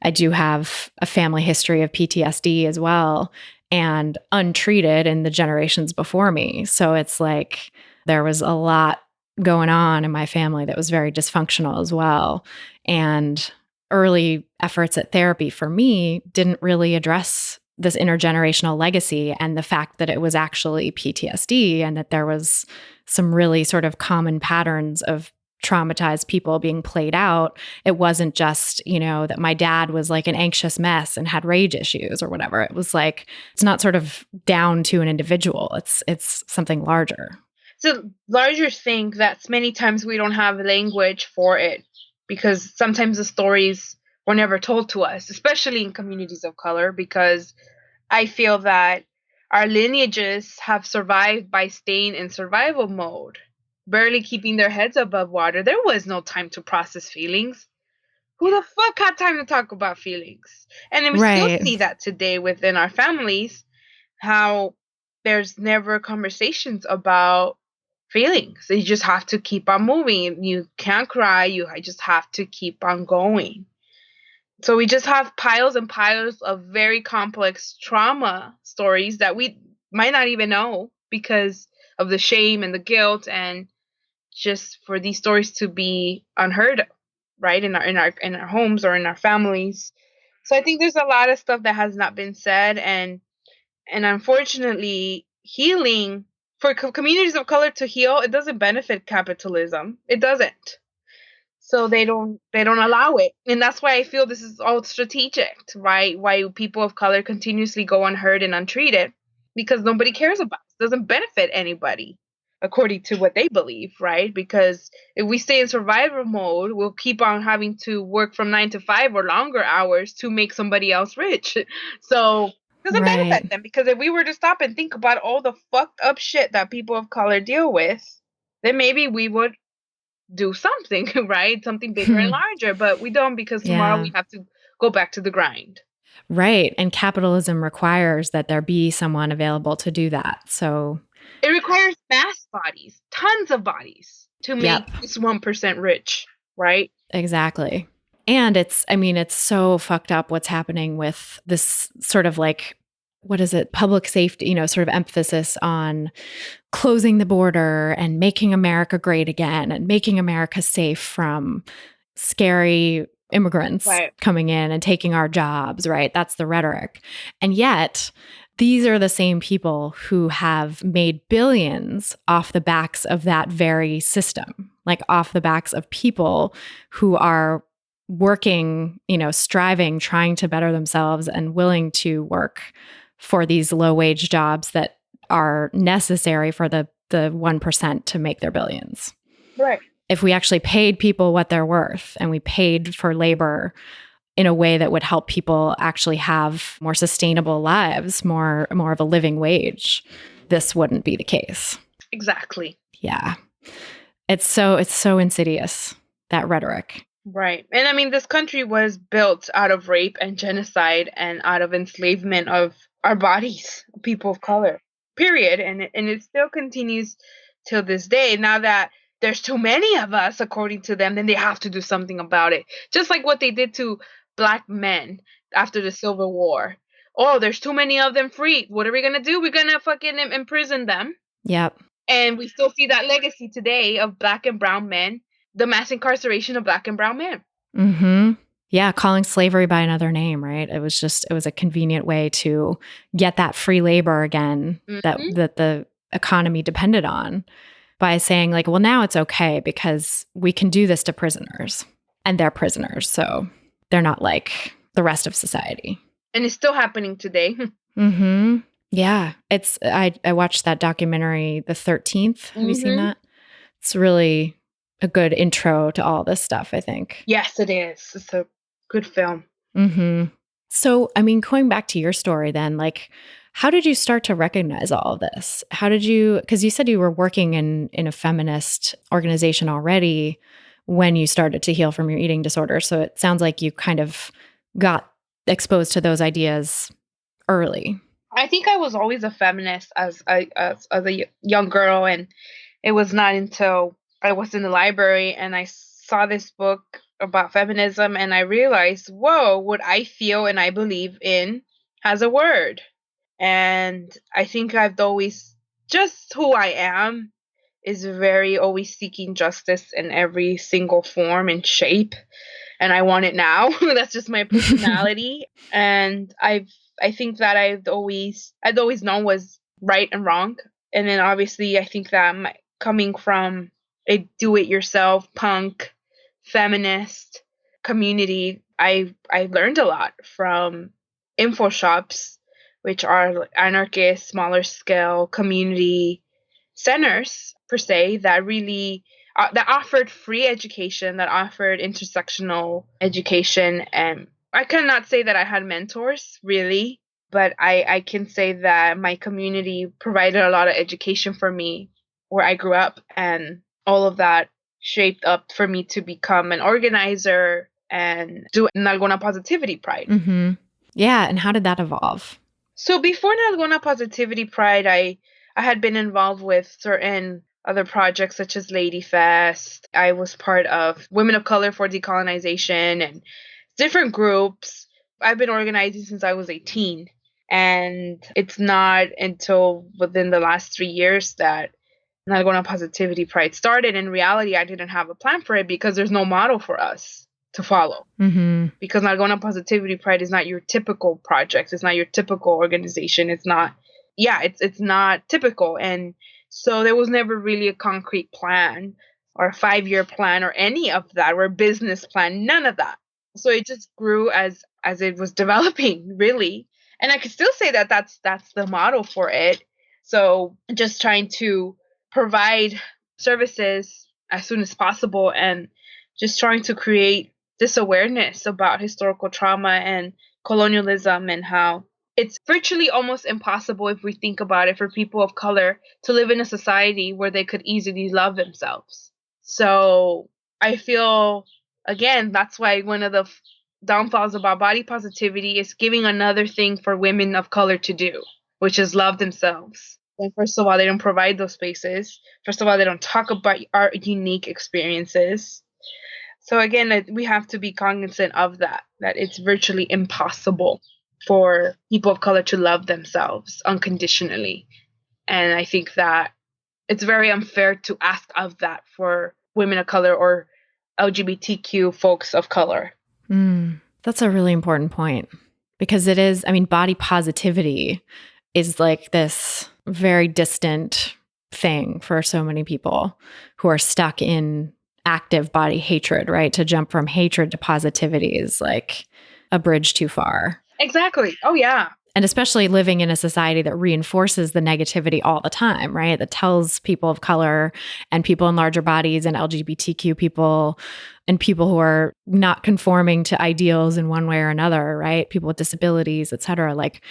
I do have a family history of PTSD as well, and untreated in the generations before me. So it's like there was a lot going on in my family that was very dysfunctional as well. And early efforts at therapy for me didn't really address this intergenerational legacy and the fact that it was actually PTSD, and that there was some really sort of common patterns of traumatized people being played out. It wasn't just, that my dad was like an anxious mess and had rage issues or whatever. It was like, it's not sort of down to an individual. It's something larger. It's a larger thing that many times we don't have language for it, because sometimes the stories were never told to us, especially in communities of color, because I feel that our lineages have survived by staying in survival mode, barely keeping their heads above water. There was no time to process feelings. Who the fuck had time to talk about feelings? And then we still Right. see that today within our families, how there's never conversations about feelings. You just have to keep on moving. You can't cry. You just have to keep on going. So we just have piles and piles of very complex trauma stories that we might not even know, because of the shame and the guilt, and just for these stories to be unheard of, right, in our homes or in our families. So I think there's a lot of stuff that has not been said, and unfortunately, healing for communities of color to heal, it doesn't benefit capitalism. It doesn't. So they don't allow it. And that's why I feel this is all strategic, right? Why people of color continuously go unheard and untreated, because nobody cares about it. It doesn't benefit anybody according to what they believe, right? Because if we stay in survival mode, we'll keep on having to work from 9 to 5 or longer hours to make somebody else rich. So it doesn't benefit Right. them, because if we were to stop and think about all the fucked up shit that people of color deal with, then maybe we would do something, right? Something bigger and larger, but we don't, because tomorrow Yeah. we have to go back to the grind. Right. And capitalism requires that there be someone available to do that. So, It requires mass bodies, tons of bodies, to make yep, this 1% rich, right? exactly. And it's so fucked up what's happening with this sort of like, what is it, public safety, sort of emphasis on closing the border and making America great again and making America safe from scary immigrants Right. coming in and taking our jobs, right? That's the rhetoric. And yet, these are the same people who have made billions off the backs of that very system, like off the backs of people who are working, striving, trying to better themselves and willing to work for these low wage jobs that are necessary for the 1% to make their billions. Right. If we actually paid people what they're worth and we paid for labor in a way that would help people actually have more sustainable lives, more of a living wage, this wouldn't be the case. Exactly. Yeah. It's so insidious, that rhetoric. Right. And I mean, this country was built out of rape and genocide and out of enslavement of our bodies, people of color, period. And it still continues till this day. Now that there's too many of us, according to them, then they have to do something about it. Just like what they did to black men after the Civil War. Oh, there's too many of them free. What are we going to do? We're going to fucking imprison them. Yep. And we still see that legacy today of black and brown men, the mass incarceration of black and brown men. Mm-hmm. Yeah, calling slavery by another name, right? It was a convenient way to get that free labor again that the economy depended on, by saying like, well, now it's okay because we can do this to prisoners and they're prisoners. So they're not like the rest of society. And it's still happening today. Mm-hmm. Yeah. I watched that documentary, The 13th. Have you seen that? It's really a good intro to all this stuff, I think. Yes, it is. It's a good film. Mm-hmm. So, I mean, going back to your story then, like, how did you start to recognize all of this? How did you, because you said you were working in a feminist organization already when you started to heal from your eating disorder. So it sounds like you kind of got exposed to those ideas early. I think I was always a feminist as a young girl, and it was not until I was in the library and I saw this book about feminism and I realized, whoa, what I feel and I believe in has a word. And I think I've always, just who I am, is very always seeking justice in every single form and shape. And I want it now. That's just my personality. And I think that I'd always known was right and wrong. And then obviously I think that coming from a do-it-yourself punk feminist community, I learned a lot from info shops, which are anarchist, smaller scale community centers per se that really that offered free education, that offered intersectional education. And I cannot say that I had mentors really, but I can say that my community provided a lot of education for me where I grew up, and all of that shaped up for me to become an organizer and do Nalgona Positivity Pride. Mm-hmm. Yeah. And how did that evolve? So before Nalgona Positivity Pride, I had been involved with certain other projects such as Lady Fest. I was part of Women of Color for Decolonization and different groups. I've been organizing since I was 18. And it's not until within the last 3 years that Nalgona Positivity Pride started. In reality, I didn't have a plan for it because there's no model for us to follow. Mm-hmm. Because Nalgona Positivity Pride is not your typical project. It's not your typical organization. It's not typical. And so there was never really a concrete plan or a 5-year plan or any of that, or a business plan, none of that. So it just grew as it was developing, really. And I could still say that that's the model for it. So just trying to provide services as soon as possible and just trying to create this awareness about historical trauma and colonialism, and how it's virtually almost impossible, if we think about it, for people of color to live in a society where they could easily love themselves. So I feel, again, that's why one of the downfalls about body positivity is giving another thing for women of color to do, which is love themselves. And first of all, they don't provide those spaces. First of all, they don't talk about our unique experiences. So again, we have to be cognizant of that it's virtually impossible for people of color to love themselves unconditionally. And I think that it's very unfair to ask of that for women of color or LGBTQ folks of color. That's a really important point, because it is, I mean, body positivity is like this very distant thing for so many people who are stuck in active body hatred, right? To jump from hatred to positivity is like a bridge too far. Exactly. Oh, yeah. And especially living in a society that reinforces the negativity all the time, right? That tells people of color and people in larger bodies and LGBTQ people and people who are not conforming to ideals in one way or another, right? People with disabilities, et cetera, like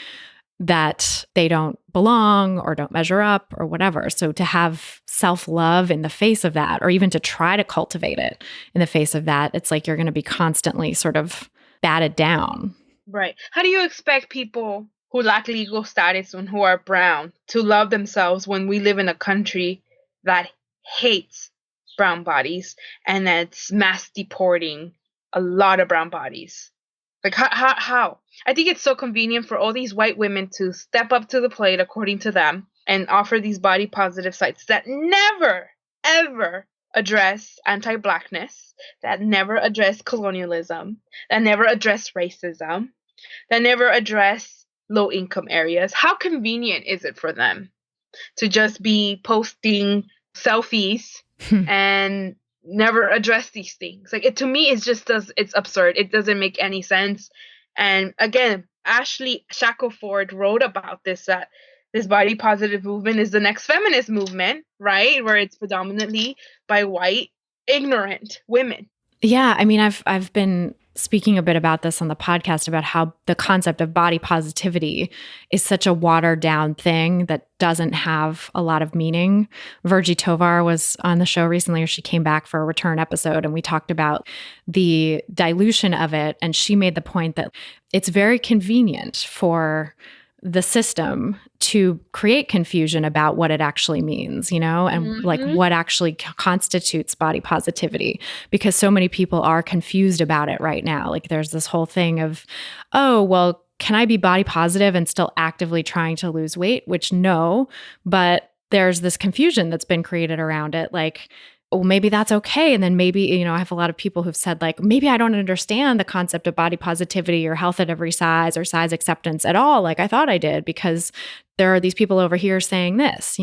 that they don't belong or don't measure up or whatever. So to have self-love in the face of that, or even to try to cultivate it in the face of that, it's like you're going to be constantly sort of batted down. Right. How do you expect people who lack legal status and who are brown to love themselves when we live in a country that hates brown bodies and that's mass deporting a lot of brown bodies? Like, how? I think it's so convenient for all these white women to step up to the plate, according to them, and offer these body positive sites that never, ever address anti-blackness, that never address colonialism, that never address racism, that never address low-income areas. How convenient is it for them to just be posting selfies and never address these things? Like, it to me, it's absurd. It doesn't make any sense. And again, Ashley Shackelford wrote about this, that this body positive movement is the next feminist movement, right? Where it's predominantly by white, ignorant women. Yeah, I mean, I've been speaking a bit about this on the podcast about how the concept of body positivity is such a watered down thing that doesn't have a lot of meaning. Virgie Tovar was on the show recently, or she came back for a return episode, and we talked about the dilution of it. And she made the point that it's very convenient for the system to create confusion about what it actually means, and like what actually constitutes body positivity, because so many people are confused about it right now. Like there's this whole thing of, oh, well, can I be body positive and still actively trying to lose weight? Which no, but there's this confusion that's been created around it. Like, well, maybe that's okay. And then maybe, I have a lot of people who've said like, maybe I don't understand the concept of body positivity or health at every size or size acceptance at all. Like I thought I did, because there are these people over here saying this,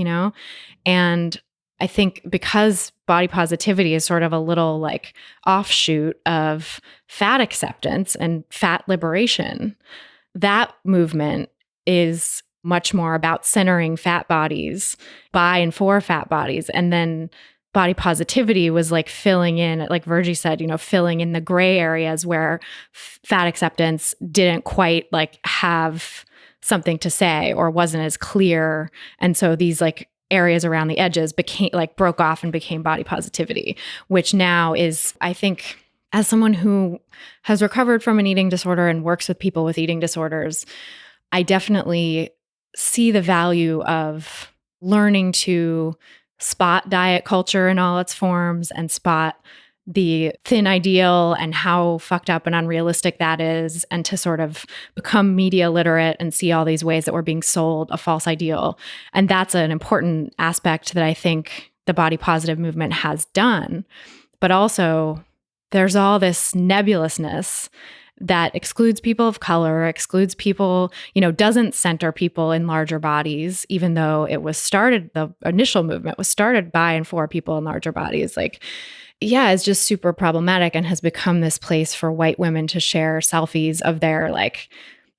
and I think because body positivity is sort of a little like offshoot of fat acceptance and fat liberation, that movement is much more about centering fat bodies by and for fat bodies. And then body positivity was like filling in, like Virgie said, filling in the gray areas where fat acceptance didn't quite like have something to say or wasn't as clear. And so these like areas around the edges became like broke off and became body positivity, which now is, I think, as someone who has recovered from an eating disorder and works with people with eating disorders, I definitely see the value of learning to spot diet culture in all its forms and spot the thin ideal and how fucked up and unrealistic that is, and to sort of become media literate and see all these ways that we're being sold a false ideal. And that's an important aspect that I think the body positive movement has done. But also, there's all this nebulousness that excludes people of color, excludes people, doesn't center people in larger bodies, even though the initial movement was started by and for people in larger bodies. Like, yeah, it's just super problematic and has become this place for white women to share selfies of their like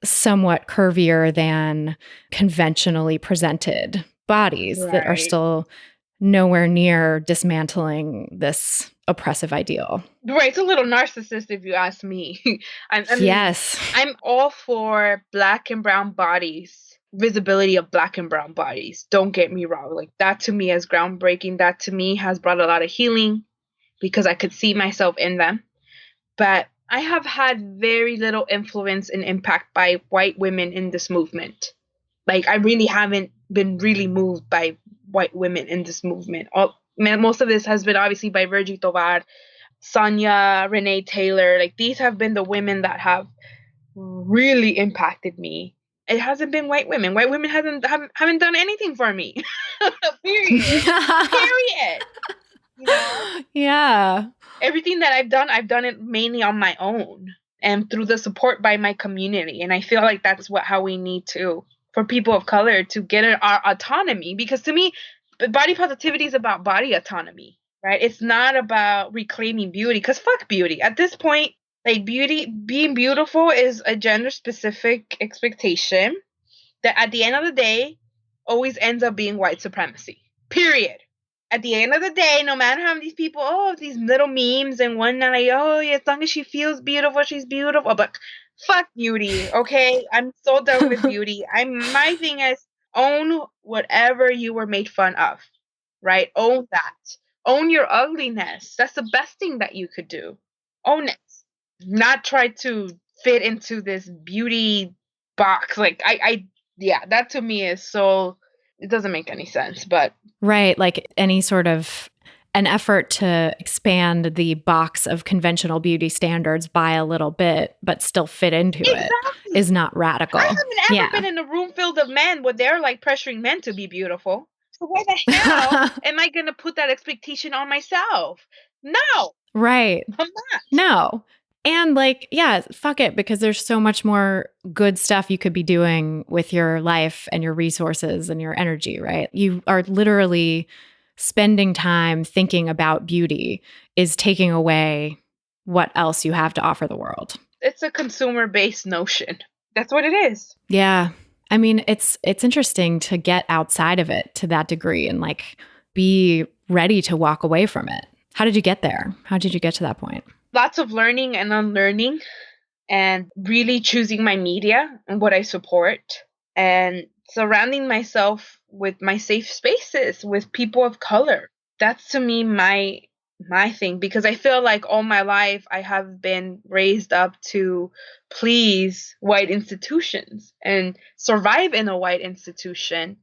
somewhat curvier than conventionally presented bodies that are still nowhere near dismantling this oppressive ideal. Right. It's a little narcissist if you ask me. Yes. I'm all for Black and brown bodies, visibility of Black and brown bodies. Don't get me wrong. Like that to me is groundbreaking. That to me has brought a lot of healing because I could see myself in them. But I have had very little influence and impact by white women in this movement. Like I really haven't been really moved by white women in this movement. Most of this has been obviously by Virgie Tovar, Sonia, Renee Taylor. Like these have been the women that have really impacted me. It hasn't been white women. White women haven't done anything for me. Period. Period. Yeah. Everything that I've done it mainly on my own and through the support by my community. And I feel like that's how we need to, for people of color to get our autonomy. Because to me, body positivity is about body autonomy, right? It's not about reclaiming beauty, because fuck beauty. At this point, like being beautiful is a gender specific expectation that at the end of the day always ends up being white supremacy. Period. At the end of the day, no matter how many people, these little memes and whatnot, like, as long as she feels beautiful, she's beautiful. But fuck beauty, okay? I'm so done with beauty. My thing is, own whatever you were made fun of, right? Own that. Own your ugliness. That's the best thing that you could do. Own it. Not try to fit into this beauty box. Like, that to me is so, it doesn't make any sense, but. Right. Like any sort of an effort to expand the box of conventional beauty standards by a little bit, but still fit into it is not radical. I haven't ever been in a room filled of men where they're like pressuring men to be beautiful. So why the hell am I going to put that expectation on myself? No. Right. I'm not. No. And like, yeah, fuck it, because there's so much more good stuff you could be doing with your life and your resources and your energy, right? You are literally spending time thinking about beauty is taking away what else you have to offer the world. it's a consumer-based notion. That's what it is. Yeah. I mean, it's interesting to get outside of it to that degree and like be ready to walk away from it. How did you get there? How did you get to that point? Lots of learning and unlearning, and really choosing my media and what I support, and surrounding myself with my safe spaces with people of color. That's to me my thing, because I feel like all my life I have been raised up to please white institutions and survive in a white institution.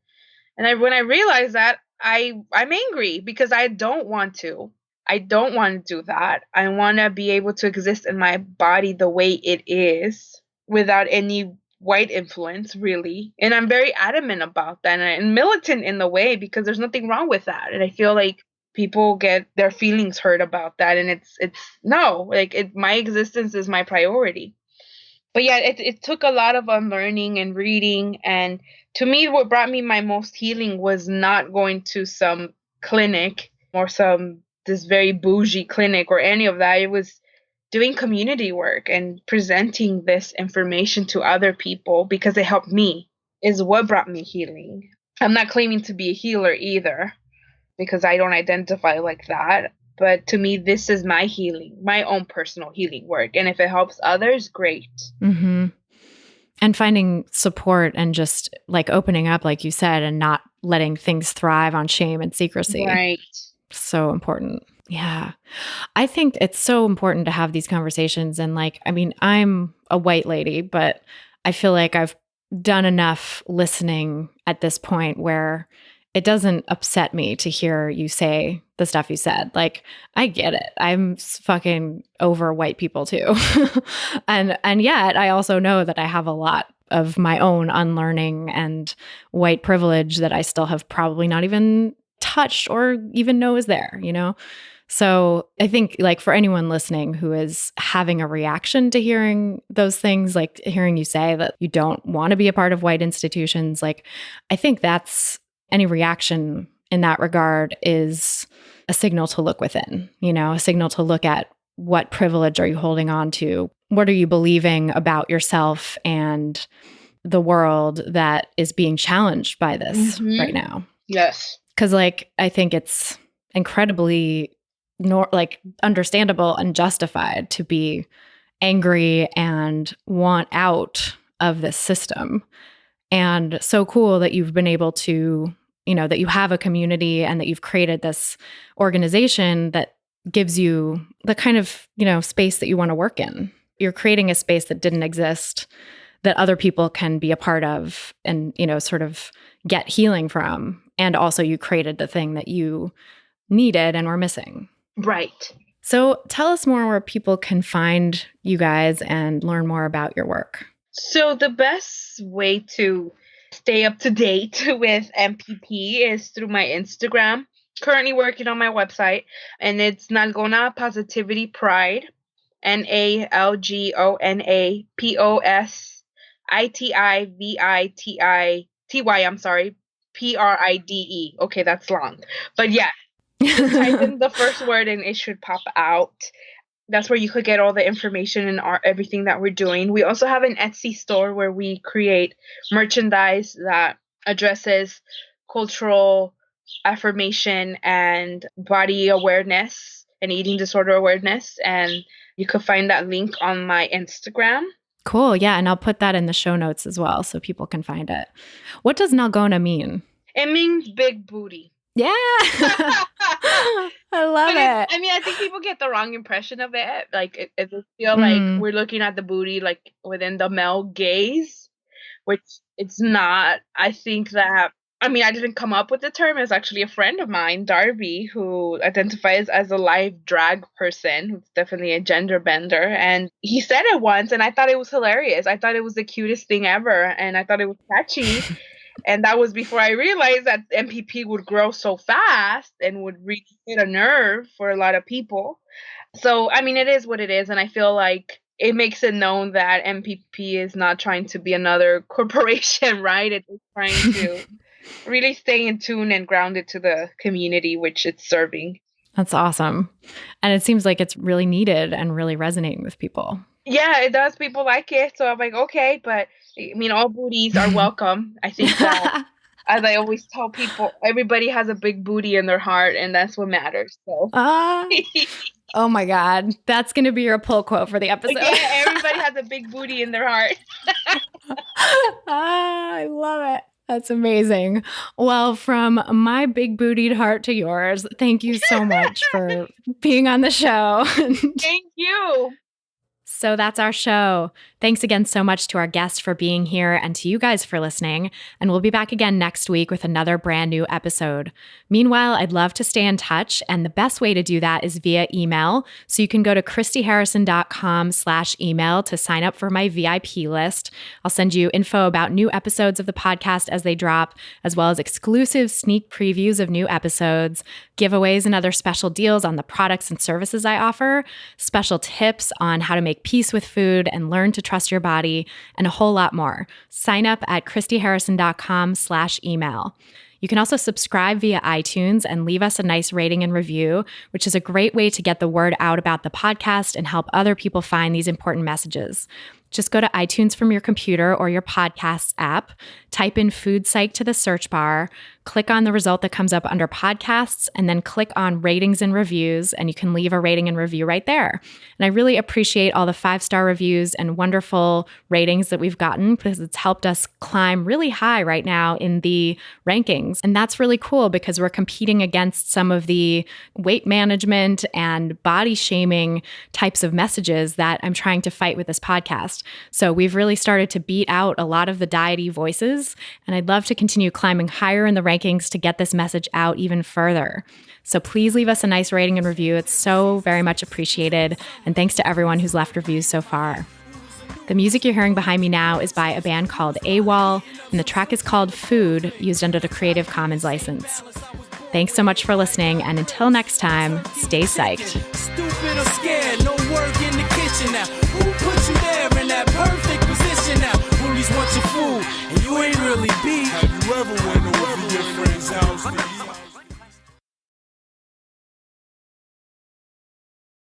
And when I realized that, I'm angry because I don't want to. I don't want to do that. I want to be able to exist in my body the way it is without any white influence, really. And I'm very adamant about that and militant in the way, because there's nothing wrong with that. And I feel like people get their feelings hurt about that, and it's no, like my existence is my priority. But yeah, it took a lot of unlearning and reading. And to me, what brought me my most healing was not going to some clinic or this very bougie clinic or any of that. It was doing community work and presenting this information to other people, because it helped me, is what brought me healing. I'm not claiming to be a healer either, because I don't identify like that. But to me, this is my healing, my own personal healing work. And if it helps others, great. Mm-hmm. And finding support and just like opening up, like you said, and not letting things thrive on shame and secrecy. Right. So important. Yeah. I think it's so important to have these conversations. And like, I mean, I'm a white lady, but I feel like I've done enough listening at this point where it doesn't upset me to hear you say the stuff you said. Like, I get it. I'm fucking over white people too. and yet I also know that I have a lot of my own unlearning and white privilege that I still have probably not even touched or even know is there, you know? So I think like for anyone listening who is having a reaction to hearing those things, like hearing you say that you don't want to be a part of white institutions, like I think that's any reaction in that regard is a signal to look within, you know, a signal to look at what privilege are you holding on to? What are you believing about yourself and the world that is being challenged by this right now? Yes. Because like, I think it's incredibly understandable and justified to be angry and want out of this system. And so cool that you've been able to, you know, that you have a community and that you've created this organization that gives you the kind of, you know, space that you want to work in. You're creating a space that didn't exist that other people can be a part of and, you know, sort of get healing from. And also you created the thing that you needed and were missing. Right. So tell us more where people can find you guys and learn more about your work. So the best way to stay up to date with MPP is through my Instagram. Currently working on my website, and it's Nalgona Positivity Pride, NALGONAPOSITIVITITY. I'm sorry, PRIDE. Okay, that's long, but yeah. Type in the first word and it should pop out. That's where you could get all the information and everything that we're doing. We also have an Etsy store where we create merchandise that addresses cultural affirmation and body awareness and eating disorder awareness. And you could find that link on my Instagram. Cool. Yeah. And I'll put that in the show notes as well so people can find it. What does Nalgona mean? It means big booty. Yeah. I love it. I mean, I think people get the wrong impression of it. Like, it feel like we're looking at the booty, like, within the male gaze, which it's not. I think that, I mean, I didn't come up with the term. It's actually a friend of mine, Darby, who identifies as a live drag person, who's definitely a gender bender. And he said it once, and I thought it was hilarious. I thought it was the cutest thing ever, and I thought it was catchy. And that was before I realized that MPP would grow so fast and would really hit a nerve for a lot of people. So, I mean, it is what it is. And I feel like it makes it known that MPP is not trying to be another corporation, right? It's trying to really stay in tune and grounded to the community which it's serving. That's awesome. And it seems like it's really needed and really resonating with people. Yeah, it does. People like it. So I'm like, okay, but I mean, all booties are welcome. I think that, as I always tell people, everybody has a big booty in their heart, and that's what matters. So, Ah, oh my God. That's going to be your pull quote for the episode. yeah, everybody has a big booty in their heart. I love it. That's amazing. Well, from my big bootied heart to yours, thank you so much for being on the show. Thank you. So that's our show. Thanks again so much to our guest for being here and to you guys for listening. And we'll be back again next week with another brand new episode. Meanwhile, I'd love to stay in touch. And the best way to do that is via email. So you can go to christyharrison.com/email to sign up for my VIP list. I'll send you info about new episodes of the podcast as they drop, as well as exclusive sneak previews of new episodes, giveaways and other special deals on the products and services I offer, special tips on how to make peace with food and learn to trust your body, and a whole lot more. Sign up at christyharrison.com/email. You can also subscribe via iTunes and leave us a nice rating and review, which is a great way to get the word out about the podcast and help other people find these important messages. Just go to iTunes from your computer or your podcasts app, type in Food Psych to the search bar, click on the result that comes up under podcasts, and then click on ratings and reviews, and you can leave a rating and review right there. And I really appreciate all the 5-star reviews and wonderful ratings that we've gotten because it's helped us climb really high right now in the rankings. And that's really cool because we're competing against some of the weight management and body shaming types of messages that I'm trying to fight with this podcast. So we've really started to beat out a lot of the diety voices, and I'd love to continue climbing higher in the rankings to get this message out even further. So please leave us a nice rating and review. It's so very much appreciated. And thanks to everyone who's left reviews so far. The music you're hearing behind me now is by a band called AWOL, and the track is called Food, used under the Creative Commons license. Thanks so much for listening, and until next time, stay psyched. Stupid or scared, no work in the kitchen now. Who put you there in that perfect position now? Bullies want your food, and you ain't really beat. Have you ever went over your friend's house to eat?